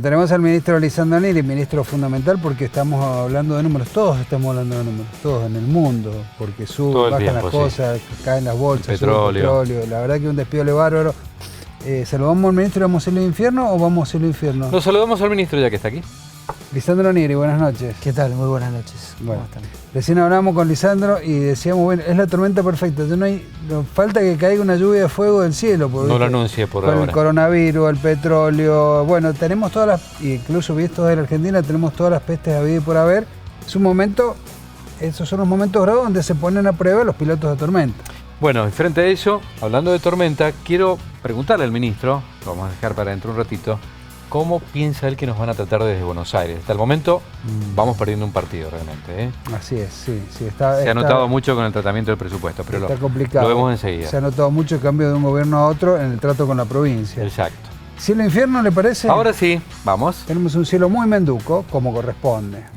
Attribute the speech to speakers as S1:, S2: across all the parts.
S1: tenemos al ministro Lisandro Neri, ministro fundamental, porque estamos hablando de números, todos estamos hablando de números, todos en el mundo, porque suben, bajan las cosas, caen las bolsas, el petróleo. La verdad que un despiole bárbaro. ¿Saludamos al ministro y vamos al infierno o vamos al infierno?
S2: Nos saludamos al ministro ya que está aquí.
S1: Lisandro Neri, buenas noches.
S3: ¿Qué tal? Muy buenas noches.
S1: Bueno, recién hablamos con Lisandro y decíamos, bueno, es la tormenta perfecta. No falta que caiga una lluvia de fuego del cielo.
S2: No lo anuncie por ahora.
S1: Con el coronavirus, el petróleo, bueno, tenemos todas las, incluso vistos de la Argentina, tenemos todas las pestes habidas y por haber. Es un momento, esos son los momentos grados donde se ponen a prueba los pilotos de tormenta.
S2: Bueno, y frente a eso, hablando de tormenta, quiero preguntarle al ministro, lo vamos a dejar para dentro de un ratito, ¿cómo piensa él que nos van a tratar desde Buenos Aires? Hasta el momento vamos perdiendo un partido realmente, ¿eh?
S1: Así es, sí.
S2: Se ha notado mucho con el tratamiento del presupuesto, pero
S1: está complicado.
S2: Lo vemos enseguida.
S1: Se ha notado mucho el cambio de un gobierno a otro en el trato con la provincia.
S2: Exacto.
S1: ¿Cielo infierno le parece?
S2: Ahora sí, vamos.
S1: Tenemos un cielo muy menduco, como corresponde.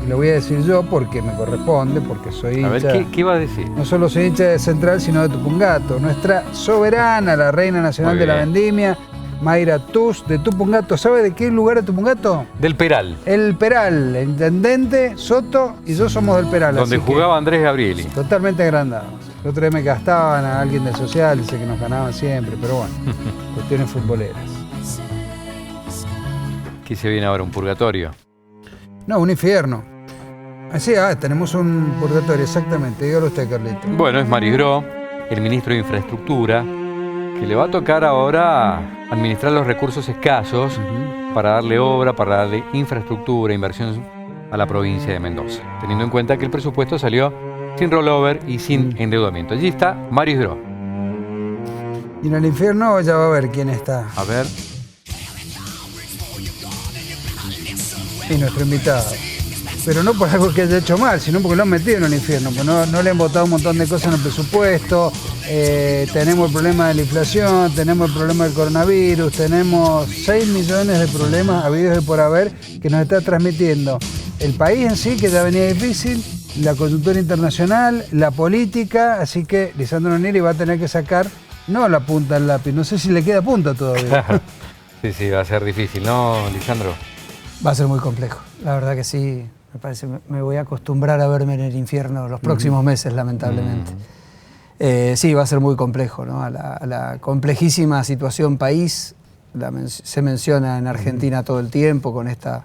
S1: Y lo voy a decir yo porque me corresponde, porque soy hincha.
S2: A ver, ¿qué iba a decir?
S1: No solo soy hincha de Central, sino de Tupungato. Nuestra soberana, la reina nacional de la vendimia, Mayra Tuz, de Tupungato. ¿Sabe de qué lugar de Tupungato?
S2: Del Peral.
S1: El Peral, el intendente, Soto y yo somos del Peral.
S2: Donde jugaba Andrés Gabrieli.
S1: Totalmente agrandados. El otro día me gastaban a alguien del social, dice que nos ganaban siempre, pero bueno, cuestiones futboleras.
S2: ¿Qué se viene ahora? ¿Un purgatorio?
S1: No, un infierno. Así, tenemos un purgatorio, exactamente. Dígalo usted, Carlito.
S2: Bueno, es Marisgró, el ministro de Infraestructura, que le va a tocar ahora administrar los recursos escasos para darle obra, para darle infraestructura, inversión a la provincia de Mendoza, teniendo en cuenta que el presupuesto salió sin rollover y sin endeudamiento. Allí está Marisgró.
S1: Y en el infierno ya va a ver quién está.
S2: A ver.
S1: Y nuestro invitado. Pero no por algo que haya hecho mal, sino porque lo han metido en el infierno. Pues no le han votado un montón de cosas en el presupuesto. Tenemos el problema de la inflación, tenemos el problema del coronavirus, tenemos 6 millones de problemas habidos y por haber que nos está transmitiendo el país en sí, que ya venía difícil, la coyuntura internacional, la política. Así que Lisandro Neri va a tener que sacar, no la punta del lápiz, no sé si le queda punta todavía.
S2: Sí, va a ser difícil, ¿no, Lisandro?
S3: Va a ser muy complejo, la verdad que sí. Me voy a acostumbrar a verme en el infierno los próximos meses, lamentablemente. Sí, va a ser muy complejo, ¿no? A la complejísima situación país, se menciona en Argentina todo el tiempo, con esta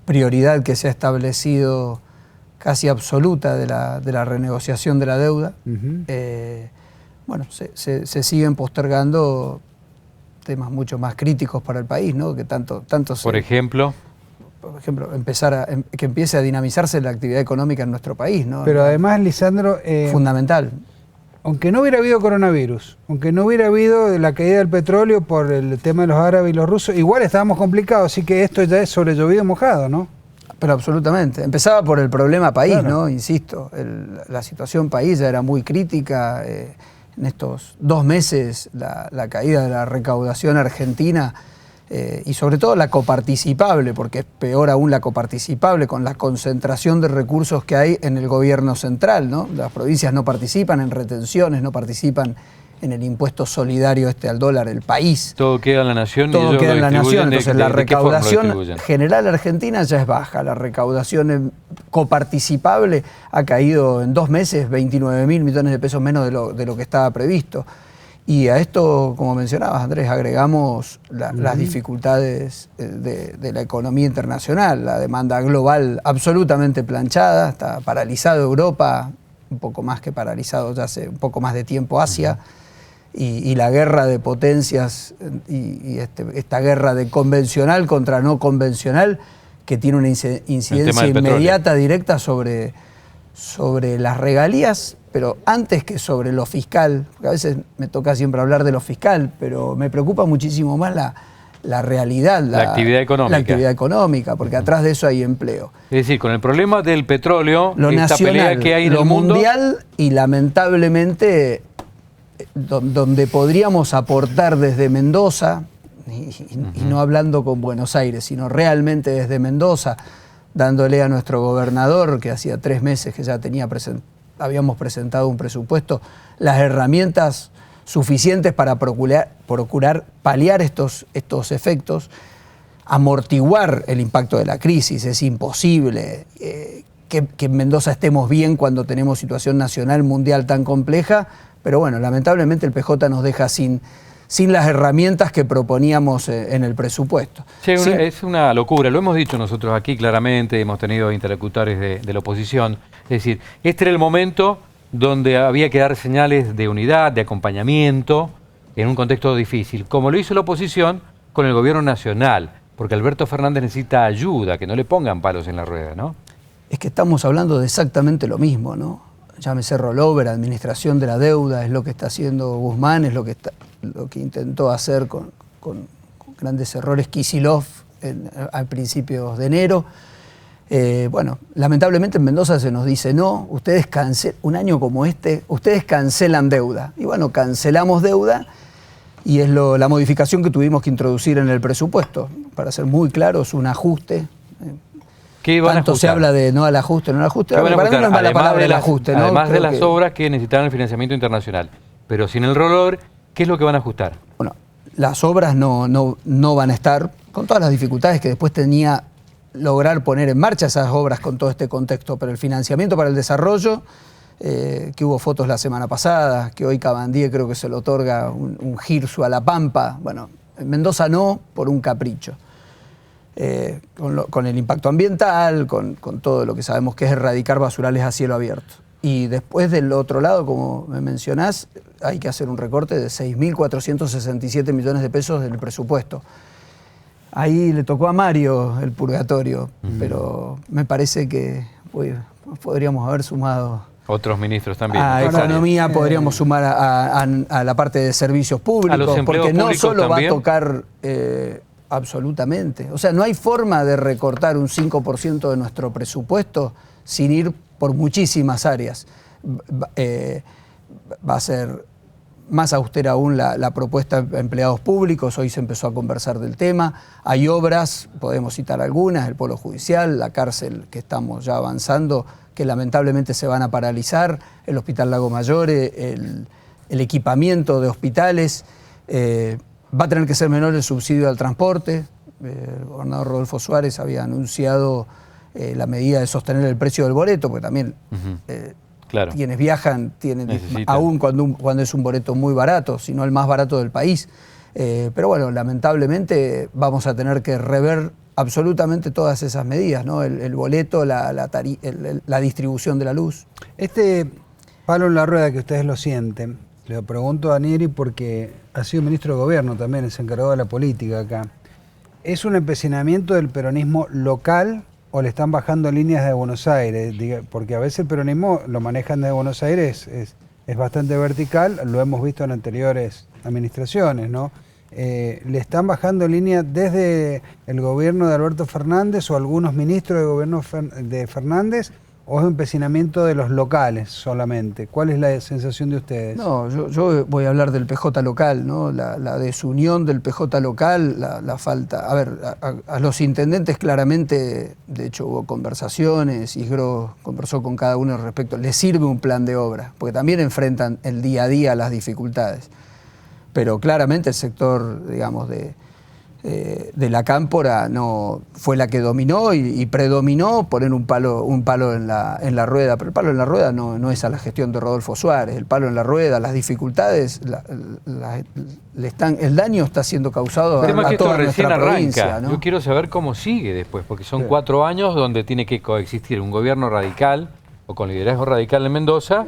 S3: prioridad que se ha establecido casi absoluta de la renegociación de la deuda. Bueno, se siguen postergando temas mucho más críticos para el país, ¿no? Que tanto
S2: Por ejemplo,
S1: que empiece a dinamizarse la actividad económica en nuestro país, ¿no? Pero además, Lisandro,
S3: fundamental.
S1: Aunque no hubiera habido coronavirus, aunque no hubiera habido la caída del petróleo por el tema de los árabes y los rusos, igual estábamos complicados, así que esto ya es sobre llovido mojado, ¿no?
S3: Pero absolutamente. Empezaba por el problema país,
S1: claro,
S3: ¿no? Insisto, la situación país ya era muy crítica. En estos 2 meses, la caída de la recaudación argentina, y sobre todo la coparticipable, porque es peor aún la coparticipable con la concentración de recursos que hay en el gobierno central, ¿no? Las provincias no participan en retenciones, no participan en el impuesto solidario al dólar, el país.
S2: Todo queda en la nación.
S3: Todo queda en la nación, entonces la recaudación general argentina ya es baja, la recaudación coparticipable ha caído en 2 meses 29.000 millones de pesos menos de lo que estaba previsto. Y a esto, como mencionabas, Andrés, agregamos las dificultades de la economía internacional, la demanda global absolutamente planchada, está paralizado Europa, un poco más que paralizado ya hace un poco más de tiempo Asia, y la guerra de potencias y esta guerra de convencional contra no convencional, que tiene una incidencia inmediata, directa sobre las regalías, pero antes que sobre lo fiscal, porque a veces me toca siempre hablar de lo fiscal, pero me preocupa muchísimo más la realidad,
S2: la actividad económica.
S3: La actividad económica, porque atrás de eso hay empleo.
S2: Es decir, con el problema del petróleo,
S3: lo
S2: esta
S3: nacional,
S2: pelea que hay en el mundo,
S3: lo mundial, y lamentablemente donde podríamos aportar desde Mendoza, y no hablando con Buenos Aires, sino realmente desde Mendoza, dándole a nuestro gobernador, que hacía 3 meses que ya habíamos presentado un presupuesto, las herramientas suficientes para procurar paliar estos efectos. amortiguar el impacto de la crisis. Es imposible que en Mendoza estemos bien cuando tenemos situación nacional, mundial tan compleja, pero bueno, lamentablemente el PJ nos deja sin las herramientas que proponíamos en el presupuesto.
S2: Sí, es una locura, lo hemos dicho nosotros aquí claramente, hemos tenido interlocutores de la oposición, es decir, este era el momento donde había que dar señales de unidad, de acompañamiento, en un contexto difícil, como lo hizo la oposición con el gobierno nacional, porque Alberto Fernández necesita ayuda, que no le pongan palos en la rueda, ¿no?
S3: Es que estamos hablando de exactamente lo mismo, ¿no? Llámese rollover, administración de la deuda, es lo que está haciendo Guzmán, es lo que intentó hacer con grandes errores Kicillof a principios de enero. Bueno, lamentablemente en Mendoza se nos dice no, ustedes un año como este, ustedes cancelan deuda. Y bueno, cancelamos deuda y es la modificación que tuvimos que introducir en el presupuesto. Para ser muy claros, un ajuste.
S2: ¿Qué van
S3: Tanto
S2: a
S3: se habla de no al ajuste, no al ajuste.
S2: Para mí no
S3: es mala palabra el ajuste, ¿no?
S2: Además de las obras que necesitan el financiamiento internacional. Pero sin el rollover, ¿qué es lo que van a ajustar?
S3: Bueno, las obras no van a estar, con todas las dificultades que después tenía lograr poner en marcha esas obras con todo este contexto, pero el financiamiento para el desarrollo, que hubo fotos la semana pasada, que hoy Cabandíe creo que se le otorga un girsu a La Pampa, bueno, en Mendoza no, por un capricho. Con el impacto ambiental, con todo lo que sabemos que es erradicar basurales a cielo abierto. Y después del otro lado, como me mencionás, hay que hacer un recorte de 6.467 millones de pesos del presupuesto. Ahí le tocó a Mario el purgatorio, pero me parece que podríamos haber sumado...
S2: Otros ministros también.
S3: A economía podríamos sumar a la parte de servicios públicos, porque no solo va a tocar... absolutamente. O sea, no hay forma de recortar un 5% de nuestro presupuesto sin ir por muchísimas áreas. Va a ser más austera aún la propuesta de empleados públicos. Hoy se empezó a conversar del tema. Hay obras, podemos citar algunas, el Polo Judicial, la cárcel que estamos ya avanzando, que lamentablemente se van a paralizar, el Hospital Lago Mayor, el equipamiento de hospitales. Va a tener que ser menor el subsidio al transporte. El gobernador Rodolfo Suárez había anunciado la medida de sostener el precio del boleto, porque también
S2: claro,
S3: quienes viajan tienen, aún cuando es un boleto muy barato, sino el más barato del país. Pero bueno, lamentablemente vamos a tener que rever absolutamente todas esas medidas, ¿no? El boleto, la distribución de la luz.
S1: Este palo en la rueda que ustedes lo sienten, le pregunto a Nieri porque ha sido ministro de Gobierno también, es encargado de la política acá. ¿Es un empecinamiento del peronismo local o le están bajando líneas de Buenos Aires? Porque a veces el peronismo lo manejan desde Buenos Aires, es bastante vertical, lo hemos visto en anteriores administraciones, ¿no? ¿Le están bajando líneas desde el gobierno de Alberto Fernández o algunos ministros del gobierno de Fernández? ¿O es un empecinamiento de los locales solamente? ¿Cuál es la sensación de ustedes?
S3: No, yo voy a hablar del PJ local, ¿no? La desunión del PJ local, la falta... A ver, a los intendentes claramente, de hecho hubo conversaciones, Isgro conversó con cada uno al respecto, les sirve un plan de obra, porque también enfrentan el día a día las dificultades. Pero claramente el sector, digamos, de la cámpora no fue la que dominó y predominó poner un palo en la rueda, pero el palo en la rueda no es a la gestión de Rodolfo Suárez, el palo en la rueda, las dificultades, el daño está siendo causado a toda nuestra provincia, ¿no?
S2: Yo quiero saber cómo sigue después, porque son 4 años donde tiene que coexistir un gobierno radical o con liderazgo radical en Mendoza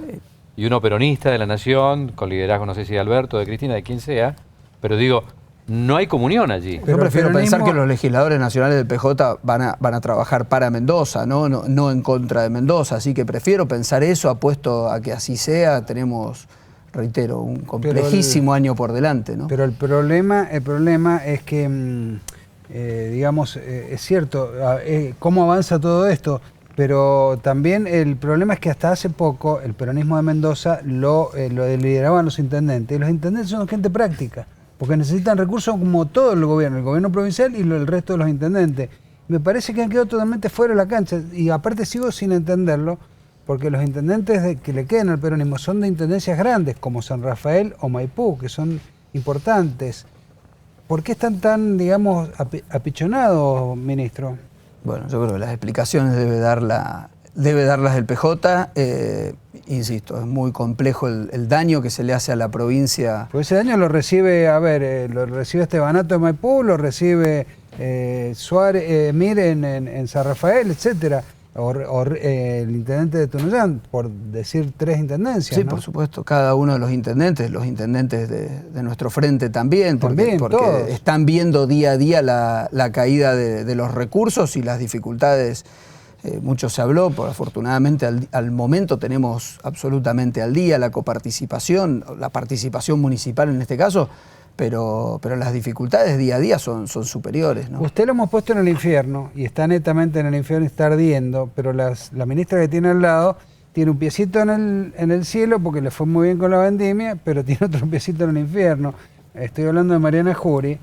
S2: y uno peronista de la Nación, con liderazgo no sé si de Alberto, de Cristina, de quien sea, pero digo, no hay comunión allí.
S3: Yo prefiero pensar que los legisladores nacionales del PJ van a trabajar para Mendoza, no en contra de Mendoza. Así que prefiero pensar eso, apuesto a que así sea. Tenemos, reitero, un complejísimo año por delante, ¿no?
S1: Pero el problema es que, digamos, es cierto, cómo avanza todo esto, pero también el problema es que hasta hace poco el peronismo de Mendoza lo lideraban los intendentes. Y los intendentes son gente práctica, porque necesitan recursos como todo el gobierno provincial y el resto de los intendentes. Me parece que han quedado totalmente fuera de la cancha, y aparte sigo sin entenderlo, porque los intendentes que le quedan al peronismo son de intendencias grandes, como San Rafael o Maipú, que son importantes. ¿Por qué están tan, digamos, apichonados, ministro?
S3: Bueno, yo creo que las explicaciones debe darlas el PJ. Insisto, es muy complejo el daño que se le hace a la provincia.
S1: Pues ese daño lo recibe, lo recibe Estebanato de Maipú, lo recibe Suárez, Mir en San Rafael, etcétera. O el intendente de Tunuyán, por decir 3 intendencias.
S3: Sí,
S1: ¿no?
S3: por supuesto, cada uno de los intendentes de nuestro frente también, porque están viendo día a día la caída de los recursos y las dificultades. Mucho se habló, afortunadamente al momento tenemos absolutamente al día la coparticipación, la participación municipal en este caso, pero las dificultades día a día son superiores, ¿no?
S1: Usted lo hemos puesto en el infierno, y está netamente en el infierno y está ardiendo, pero la ministra que tiene al lado tiene un piecito en el cielo porque le fue muy bien con la vendimia, pero tiene otro piecito en el infierno. Estoy hablando de Mariana Jury.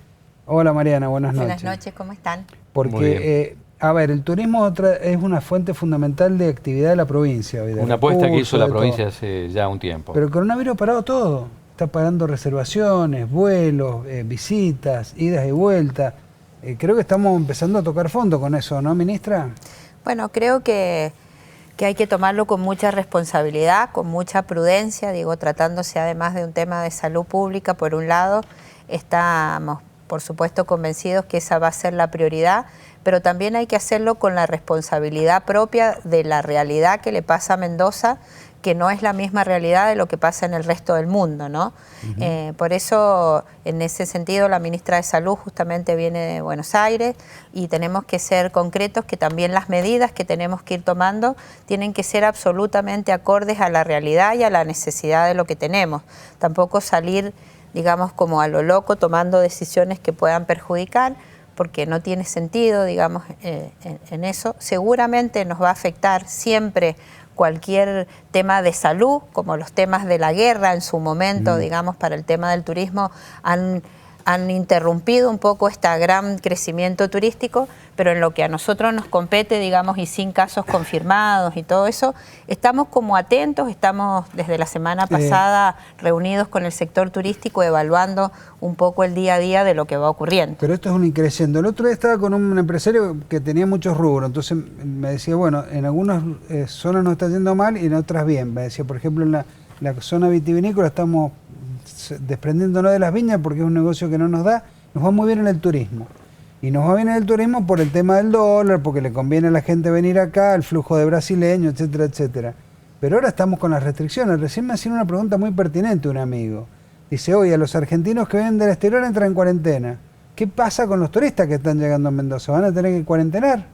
S1: Hola Mariana, buenas noches.
S4: Buenas noches, ¿cómo están?
S1: Porque, el turismo es una fuente fundamental de actividad de la provincia.
S2: Una apuesta que hizo la provincia hace ya un tiempo.
S1: Pero el coronavirus ha parado todo. Está pagando reservaciones, vuelos, visitas, idas y vueltas. Creo que estamos empezando a tocar fondo con eso, ¿no, ministra?
S4: Bueno, creo que hay que tomarlo con mucha responsabilidad, con mucha prudencia, tratándose además de un tema de salud pública, por un lado, estamos por supuesto convencidos que esa va a ser la prioridad, pero también hay que hacerlo con la responsabilidad propia de la realidad que le pasa a Mendoza, que no es la misma realidad de lo que pasa en el resto del mundo, ¿no? Por eso, en ese sentido, la ministra de Salud justamente viene de Buenos Aires y tenemos que ser concretos que también las medidas que tenemos que ir tomando tienen que ser absolutamente acordes a la realidad y a la necesidad de lo que tenemos. Tampoco salir, digamos, como a lo loco tomando decisiones que puedan perjudicar, porque no tiene sentido, digamos, en eso. Seguramente nos va a afectar siempre cualquier tema de salud, como los temas de la guerra en su momento, digamos, para el tema del turismo, han interrumpido un poco este gran crecimiento turístico, pero en lo que a nosotros nos compete, digamos, y sin casos confirmados y todo eso, estamos como atentos, estamos desde la semana pasada reunidos con el sector turístico evaluando un poco el día a día de lo que va ocurriendo.
S1: Pero esto es un increciendo. El otro día estaba con un empresario que tenía muchos rubros, entonces me decía, bueno, en algunas zonas nos está yendo mal y en otras bien. Me decía, por ejemplo, en la zona vitivinícola estamos desprendiéndonos de las viñas porque es un negocio que no nos da, nos va muy bien en el turismo. Y nos va bien en el turismo por el tema del dólar, porque le conviene a la gente venir acá, el flujo de brasileños, etcétera, etcétera. Pero ahora estamos con las restricciones. Recién me hacía una pregunta muy pertinente un amigo. Dice, oye, a los argentinos que vienen del exterior entran en cuarentena. ¿Qué pasa con los turistas que están llegando a Mendoza? ¿Van a tener que cuarentenar?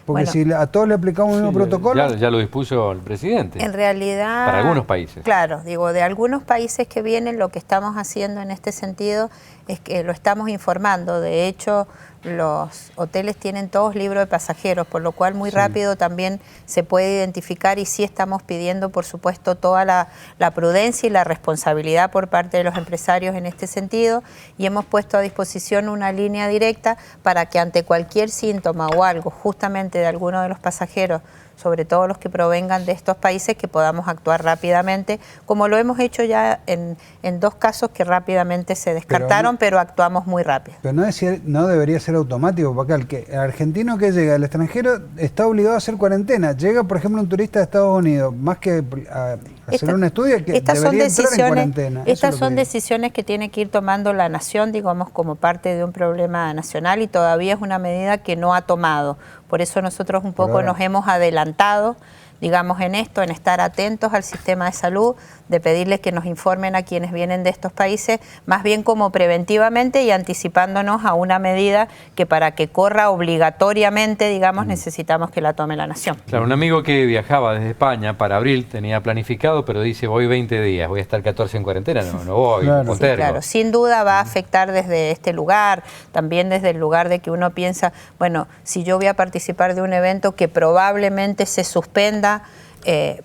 S1: Porque bueno, si a todos le aplicamos el mismo protocolo...
S2: Ya lo dispuso el presidente.
S4: En realidad...
S2: Para algunos países.
S4: Claro, digo, de algunos países que vienen, lo que estamos haciendo en este sentido es que lo estamos informando. De hecho, los hoteles tienen todos libros de pasajeros, por lo cual muy rápido también se puede identificar y sí estamos pidiendo, por supuesto, toda la prudencia y la responsabilidad por parte de los empresarios en este sentido y hemos puesto a disposición una línea directa para que ante cualquier síntoma o algo, justamente de alguno de los pasajeros, sobre todo los que provengan de estos países, que podamos actuar rápidamente, como lo hemos hecho ya en 2 casos que rápidamente se descartaron, pero actuamos muy rápido.
S1: Pero no debería ser automático, porque el argentino que llega al extranjero está obligado a hacer cuarentena. Llega, por ejemplo, un turista de Estados Unidos, más que hacer un estudio, que debería entrar en cuarentena.
S4: Estas son decisiones que tiene que ir tomando la nación, digamos, como parte de un problema nacional y todavía es una medida que no ha tomado. Por eso nosotros un poco nos hemos adelantado, digamos, en esto, en estar atentos al sistema de salud, de pedirles que nos informen a quienes vienen de estos países, más bien como preventivamente y anticipándonos a una medida que para que corra obligatoriamente, digamos, necesitamos que la tome la nación.
S2: Claro, un amigo que viajaba desde España para abril, tenía planificado, pero dice, voy 20 días, voy a estar 14 en cuarentena, no voy,
S1: claro.
S4: Sí, claro, sin duda va a afectar desde este lugar, también desde el lugar de que uno piensa, bueno, si yo voy a participar de un evento que probablemente se suspenda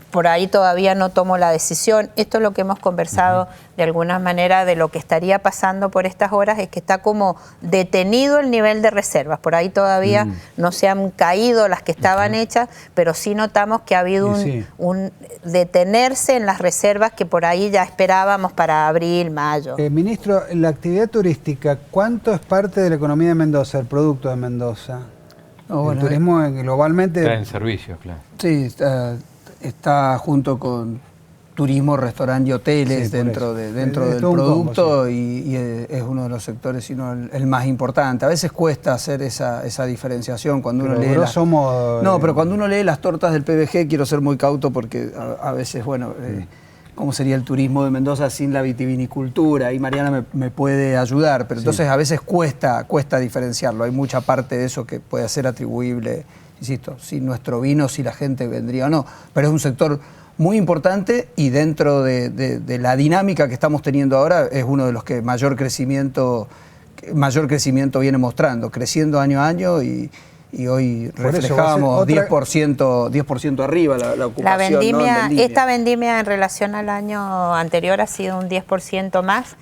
S4: por ahí todavía no tomo la decisión. Esto es lo que hemos conversado de alguna manera de lo que estaría pasando por estas horas, es que está como detenido el nivel de reservas. Por ahí todavía no se han caído las que estaban hechas, pero sí notamos que ha habido un detenerse en las reservas que por ahí ya esperábamos para abril, mayo.
S1: Ministro, la actividad turística, ¿cuánto es parte de la economía de Mendoza, el producto de Mendoza? El turismo globalmente...
S2: Está en servicios, claro.
S3: Sí, está junto con turismo, restaurante y hoteles dentro del producto combo, y es uno de los sectores, sino el más importante. A veces cuesta hacer esa diferenciación cuando uno lee pero cuando uno lee las tortas del PBG, quiero ser muy cauto porque a veces, bueno, ¿cómo sería el turismo de Mendoza sin la vitivinicultura? Y Mariana me puede ayudar, pero entonces a veces cuesta diferenciarlo. Hay mucha parte de eso que puede ser atribuible, insisto, si nuestro vino, si la gente vendría o no, pero es un sector muy importante y dentro de la dinámica que estamos teniendo ahora es uno de los que mayor crecimiento viene mostrando, creciendo año a año y hoy reflejamos 10% arriba la ocupación.
S4: La vendimia, ¿no? Esta vendimia en relación al año anterior ha sido un 10% más.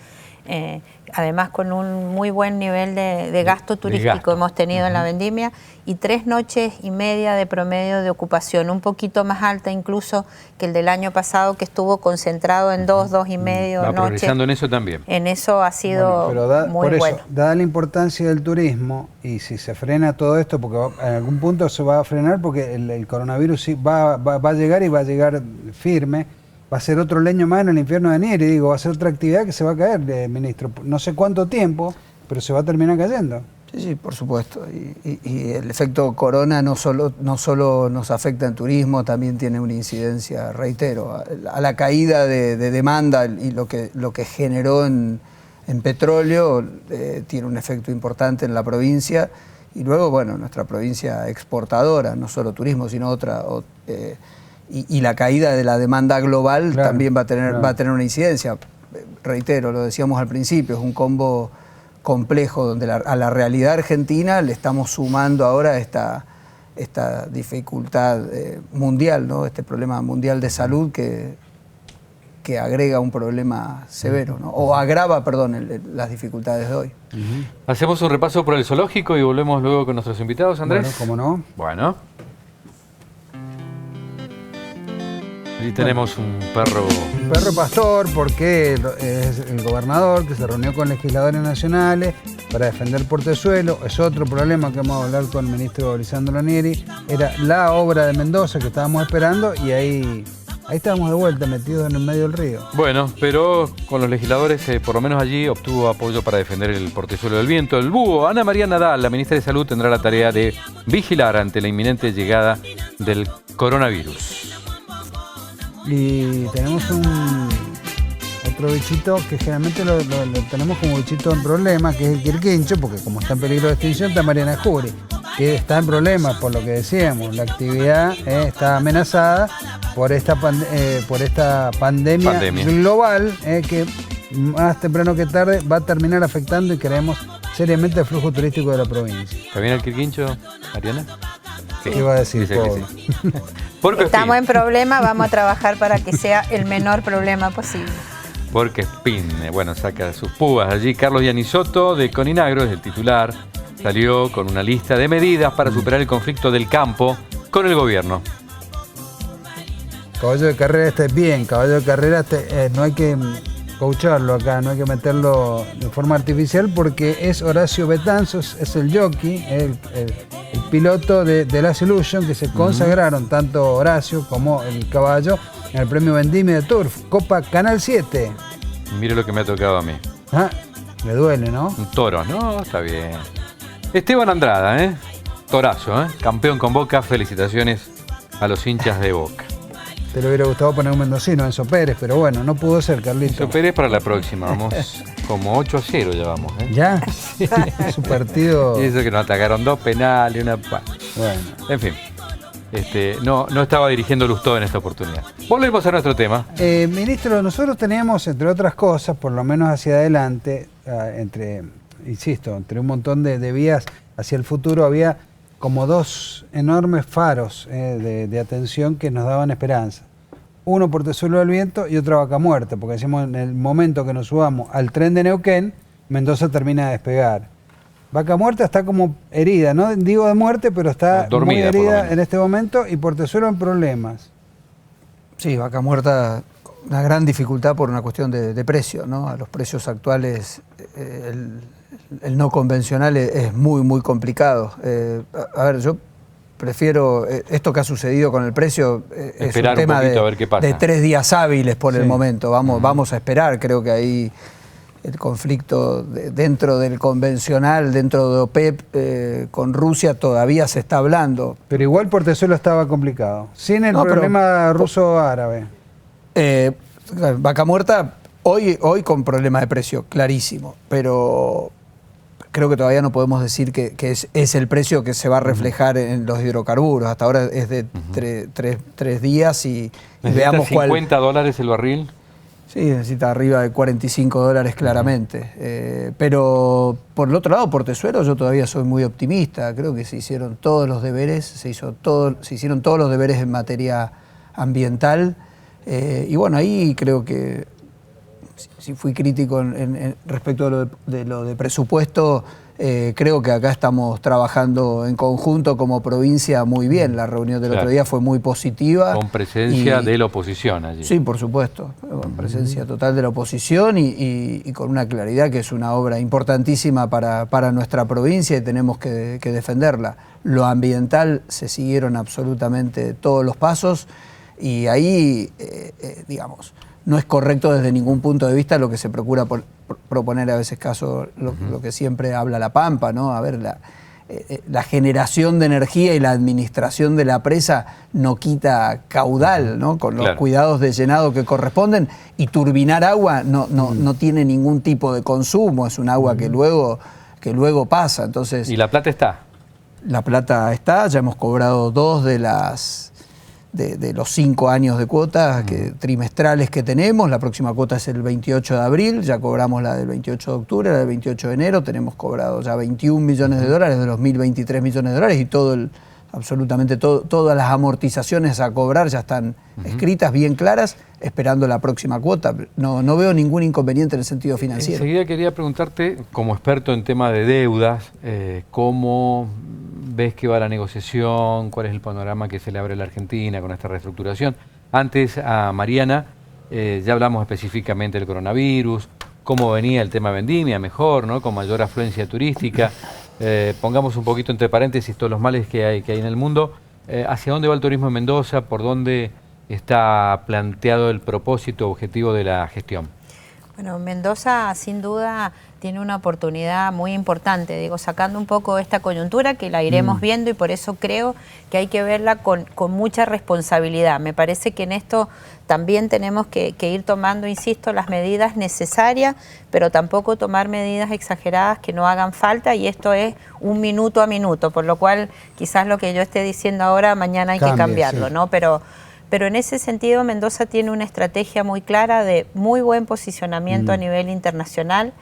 S4: Además con un muy buen nivel de gasto turístico hemos tenido en la vendimia y 3 noches y media de promedio de ocupación, un poquito más alta incluso que el del año pasado, que estuvo concentrado en 2 y medio noches.
S2: Progresando en eso también.
S4: En eso ha sido muy bueno.
S1: Dada la importancia del turismo, y si se frena todo esto, porque en algún punto se va a frenar, porque el coronavirus sí va a llegar y va a llegar firme, va a ser otro leño más en el infierno de Neri, digo, va a ser otra actividad que se va a caer, ministro. No sé cuánto tiempo, pero se va a terminar cayendo.
S3: Sí, por supuesto. Y el efecto corona no solo nos afecta en turismo, también tiene una incidencia, reitero, a la caída de demanda y lo que generó en petróleo tiene un efecto importante en la provincia. Y luego, bueno, nuestra provincia exportadora, no solo turismo, sino otra... Y la caída de la demanda global también va a tener una incidencia. Reitero, lo decíamos al principio, es un combo complejo donde a la realidad argentina le estamos sumando ahora esta dificultad mundial, ¿no? Este problema mundial de salud que agrega un problema severo, ¿no? O agrava, las dificultades de hoy.
S2: Hacemos un repaso por el zoológico y volvemos luego con nuestros invitados, Andrés.
S1: Bueno, ¿cómo no?
S2: Bueno. Allí tenemos un perro...
S1: Un perro pastor, porque es el gobernador que se reunió con legisladores nacionales para defender Portezuelo. Es otro problema que vamos a hablar con el ministro Lisandro Ranieri. Era la obra de Mendoza que estábamos esperando y ahí estábamos de vuelta, metidos en el medio del río.
S2: Bueno, pero con los legisladores, por lo menos allí, obtuvo apoyo para defender el Portezuelo del Viento. El búho, Ana María Nadal, la ministra de Salud, tendrá la tarea de vigilar ante la inminente llegada del coronavirus.
S1: Y tenemos otro bichito que generalmente lo tenemos como bichito en problema, que es el quirquincho, porque como está en peligro de extinción está Mariana Jury, que está en problemas por lo que decíamos. La actividad está amenazada por esta pandemia global que más temprano que tarde va a terminar afectando y creemos seriamente el flujo turístico de la provincia.
S2: ¿Está bien el quirquincho, Mariana?
S1: Sí. ¿Qué iba a decir?
S2: Porque
S4: estamos en problema, vamos a trabajar para que sea el menor problema posible.
S2: Porque Spin, bueno, saca sus púas allí. Carlos Giannisotto de Coninagro, es el titular, salió con una lista de medidas para superar el conflicto del campo con el gobierno.
S1: Caballo de carrera bien, caballo de carrera no hay que coacharlo acá, no hay que meterlo de forma artificial porque es Horacio Betanzos, es el jockey, el piloto de la Solution, que se consagraron tanto Horacio como el caballo en el premio Vendimia de Turf, Copa Canal 7.
S2: Mire lo que me ha tocado a mí.
S1: Le duele, ¿no?
S2: Un toro, no, está bien. Esteban Andrada, torazo, campeón con Boca, felicitaciones a los hinchas de Boca.
S1: Te le hubiera gustado poner un mendocino, Enzo Pérez, pero bueno, no pudo ser, Carlito.
S2: Enzo Pérez para la próxima, vamos como 8-0 ya vamos.
S1: ¿Ya? Su partido...
S2: Y eso que nos atacaron 2 penales, una...
S1: Bueno.
S2: En fin, no estaba dirigiendo Lustó en esta oportunidad. Volvemos a nuestro tema.
S1: Ministro, nosotros teníamos, entre otras cosas, por lo menos hacia adelante, entre un montón de vías hacia el futuro, había como dos enormes faros de atención que nos daban esperanza. Uno Portezuelo del Viento y otro Vaca Muerta, porque decimos en el momento que nos subamos al tren de Neuquén, Mendoza termina de despegar. Vaca Muerta está como herida, no digo de muerte, pero está dormida, muy herida en este momento, y Portezuelo en problemas.
S3: Sí, Vaca Muerta, una gran dificultad por una cuestión de precio, ¿no? A los precios actuales el no convencional es muy, muy complicado. A ver, yo prefiero, esto que ha sucedido con el precio es un tema de 3 días hábiles por el momento. Vamos a esperar, creo que ahí el conflicto dentro del convencional, dentro de OPEP, con Rusia todavía se está hablando.
S1: Pero igual Portezuelo estaba complicado, sin el problema ruso-árabe.
S3: Vaca Muerta hoy con problema de precio, clarísimo, pero creo que todavía no podemos decir que es el precio que se va a reflejar en los hidrocarburos. Hasta ahora es de 3 días y veamos cuál...
S2: ¿$50 el barril?
S3: Sí, necesita arriba de $45 claramente. Pero por el otro lado, Portezuelo, yo todavía soy muy optimista. Creo que se hicieron todos los deberes, se hicieron todos los deberes en materia ambiental. Y bueno, ahí creo que si fui crítico respecto de lo de presupuesto, creo que acá estamos trabajando en conjunto como provincia muy bien. La reunión del otro día fue muy positiva.
S2: Con presencia de la oposición allí.
S3: Sí, por supuesto, con presencia total de la oposición y con una claridad que es una obra importantísima para nuestra provincia y tenemos que defenderla. Lo ambiental se siguieron absolutamente todos los pasos y ahí, digamos, no es correcto desde ningún punto de vista lo que se procura proponer a veces lo que siempre habla La Pampa, ¿no? A ver, la generación de energía y la administración de la presa no quita caudal, ¿no? Con los cuidados de llenado que corresponden, y turbinar agua no tiene ningún tipo de consumo, es un agua que luego pasa. Entonces,
S2: ¿y la plata está?
S3: La plata está, ya hemos cobrado 2 de los 5 años de cuotas trimestrales que tenemos. La próxima cuota es el 28 de abril, ya cobramos la del 28 de octubre, la del 28 de enero, tenemos cobrado ya $21 millones de los 1.023 millones de dólares, y absolutamente todas las amortizaciones a cobrar ya están escritas, bien claras, esperando la próxima cuota. No veo ningún inconveniente en el sentido financiero.
S2: Enseguida quería preguntarte, como experto en tema de deudas, ¿cómo ves que va la negociación? ¿Cuál es el panorama que se le abre a la Argentina con esta reestructuración? Antes, a Mariana, ya hablamos específicamente del coronavirus, cómo venía el tema vendimia, mejor, ¿no? Con mayor afluencia turística. Pongamos un poquito entre paréntesis todos los males que hay en el mundo. ¿Hacia dónde va el turismo en Mendoza? ¿Por dónde está planteado el propósito, objetivo de la gestión?
S4: Bueno, Mendoza sin duda tiene una oportunidad muy importante, digo, sacando un poco esta coyuntura que la iremos viendo, y por eso creo que hay que verla con mucha responsabilidad. Me parece que en esto también tenemos que ir tomando, insisto, las medidas necesarias, pero tampoco tomar medidas exageradas que no hagan falta, y esto es un minuto a minuto, por lo cual quizás lo que yo esté diciendo ahora mañana hay que cambiarlo, ¿no? Pero en ese sentido Mendoza tiene una estrategia muy clara de muy buen posicionamiento a nivel internacional.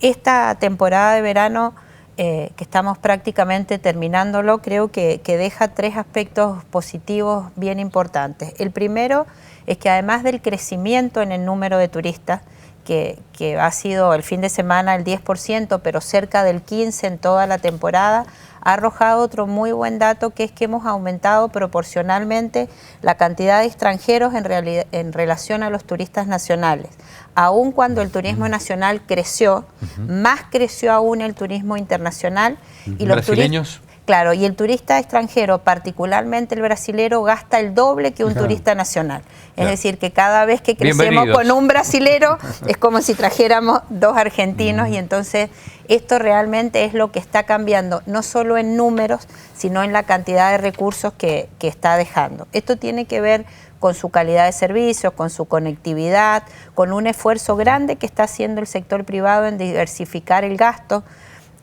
S4: Esta temporada de verano, que estamos prácticamente terminándolo, creo que deja 3 aspectos positivos bien importantes. El primero es que además del crecimiento en el número de turistas, que ha sido el fin de semana el 10%, pero cerca del 15% en toda la temporada, ha arrojado otro muy buen dato, que es que hemos aumentado proporcionalmente la cantidad de extranjeros en relación a los turistas nacionales. Aun cuando el turismo nacional creció, más creció aún el turismo internacional. Y los
S2: brasileños.
S4: Claro, y el turista extranjero, particularmente el brasilero, gasta el doble que un turista nacional. Es decir, que cada vez que crecemos con un brasilero es como si trajéramos 2 argentinos, y entonces esto realmente es lo que está cambiando, no solo en números, sino en la cantidad de recursos que está dejando. Esto tiene que ver con su calidad de servicios, con su conectividad, con un esfuerzo grande que está haciendo el sector privado en diversificar el gasto.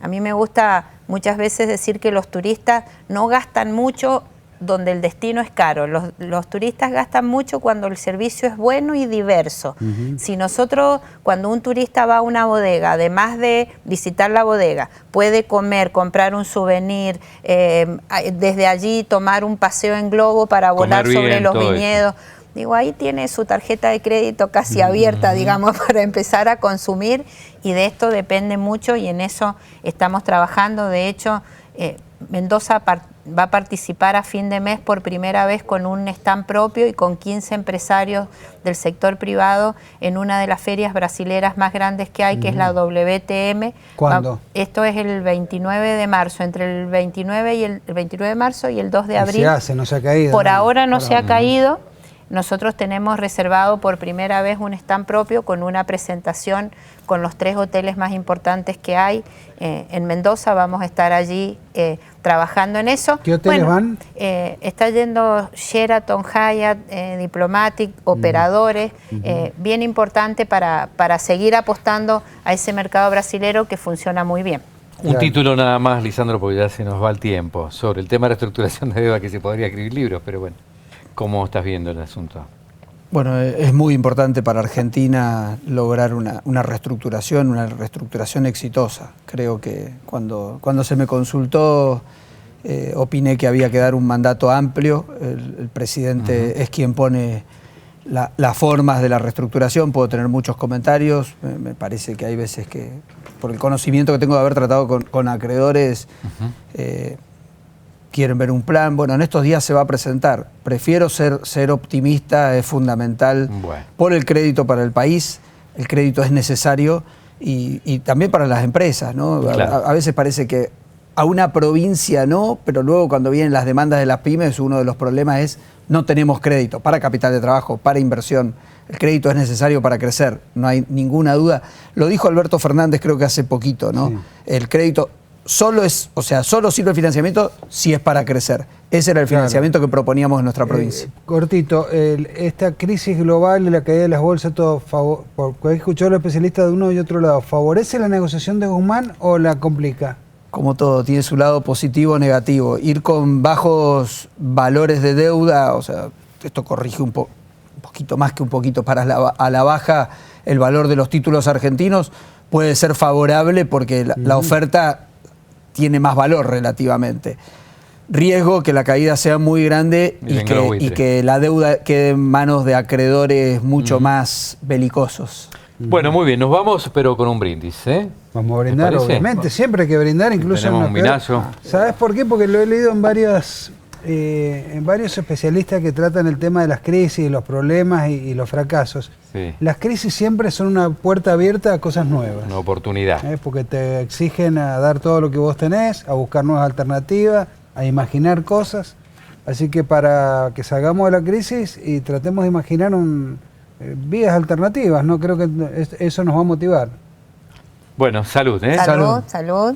S4: A mí me gusta muchas veces decir que los turistas no gastan mucho donde el destino es caro. Los turistas gastan mucho cuando el servicio es bueno y diverso. Si nosotros, cuando un turista va a una bodega, además de visitar la bodega, puede comer, comprar un souvenir, desde allí tomar un paseo en globo para volar sobre los viñedos. Digo, ahí tiene su tarjeta de crédito casi abierta, digamos, para empezar a consumir, y de esto depende mucho y en eso estamos trabajando. De hecho, Mendoza va a participar a fin de mes por primera vez con un stand propio y con 15 empresarios del sector privado en una de las ferias brasileras más grandes que hay, que es la WTM.
S1: ¿Cuándo?
S4: Esto es el 29 de marzo, entre el 29 de marzo y el 2 de abril.
S1: Se hace, no se ha caído.
S4: Por ahora no se ha caído. Nosotros tenemos reservado por primera vez un stand propio con una presentación con los 3 hoteles más importantes que hay en Mendoza. Vamos a estar allí trabajando en eso.
S1: ¿Qué hoteles van?
S4: Está yendo Sheraton, Hyatt, Diplomatic, operadores, bien importante para seguir apostando a ese mercado brasilero que funciona muy bien.
S2: Un título nada más, Lisandro, porque ya se nos va el tiempo, sobre el tema de reestructuración de deuda, que se podría escribir libros, pero bueno. ¿Cómo estás viendo el asunto?
S3: Bueno, es muy importante para Argentina lograr una reestructuración exitosa. Creo que cuando se me consultó, opiné que había que dar un mandato amplio. El presidente es quien pone las formas de la reestructuración. Puedo tener muchos comentarios. Me parece que hay veces que, por el conocimiento que tengo de haber tratado con acreedores, quieren ver un plan. Bueno, en estos días se va a presentar. Prefiero ser optimista, es fundamental por el crédito para el país. El crédito es necesario y también para las empresas, ¿no? Claro. A veces parece que a una provincia no, pero luego cuando vienen las demandas de las pymes, uno de los problemas es no tenemos crédito para capital de trabajo, para inversión. El crédito es necesario para crecer, no hay ninguna duda. Lo dijo Alberto Fernández creo que hace poquito, ¿no? Sí. El crédito solo sirve el financiamiento si es para crecer. Ese era el financiamiento que proponíamos en nuestra provincia.
S1: Cortito, esta crisis global y la caída de las bolsas, todo porque he escuchado a los especialistas de uno y otro lado, ¿favorece la negociación de Guzmán o la complica?
S3: Como todo, tiene su lado positivo o negativo. Ir con bajos valores de deuda, o sea, esto corrige un poquito más que un poquito para a la baja el valor de los títulos argentinos, puede ser favorable porque la oferta tiene más valor relativamente. Riesgo que la caída sea muy grande y que la deuda quede en manos de acreedores mucho más belicosos.
S2: Bueno, muy bien, nos vamos, pero con un brindis, ¿eh?
S1: Vamos a brindar, obviamente, siempre hay que brindar, incluso
S2: tenemos un vinazo.
S1: ¿Sabes por qué? Porque lo he leído en varios especialistas que tratan el tema de las crisis, los problemas y los fracasos. Sí. Las crisis siempre son una puerta abierta a cosas nuevas.
S2: Una oportunidad.
S1: Porque te exigen a dar todo lo que vos tenés, a buscar nuevas alternativas, a imaginar cosas. Así que para que salgamos de la crisis y tratemos de imaginar vías alternativas, ¿no? Creo que eso nos va a motivar.
S2: Bueno, salud, ¿eh?
S4: Salud.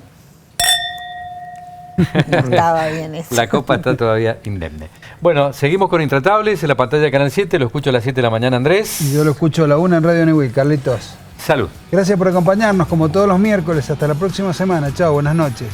S4: Estaba bien eso.
S2: La copa está todavía indemne. Bueno, seguimos con Intratables en la pantalla de Canal 7. Lo escucho a las 7 de la mañana, Andrés.
S1: Y yo lo escucho a la 1 en Radio Newell, Carlitos.
S2: Salud.
S1: Gracias por acompañarnos como todos los miércoles. Hasta la próxima semana. Chao, buenas noches.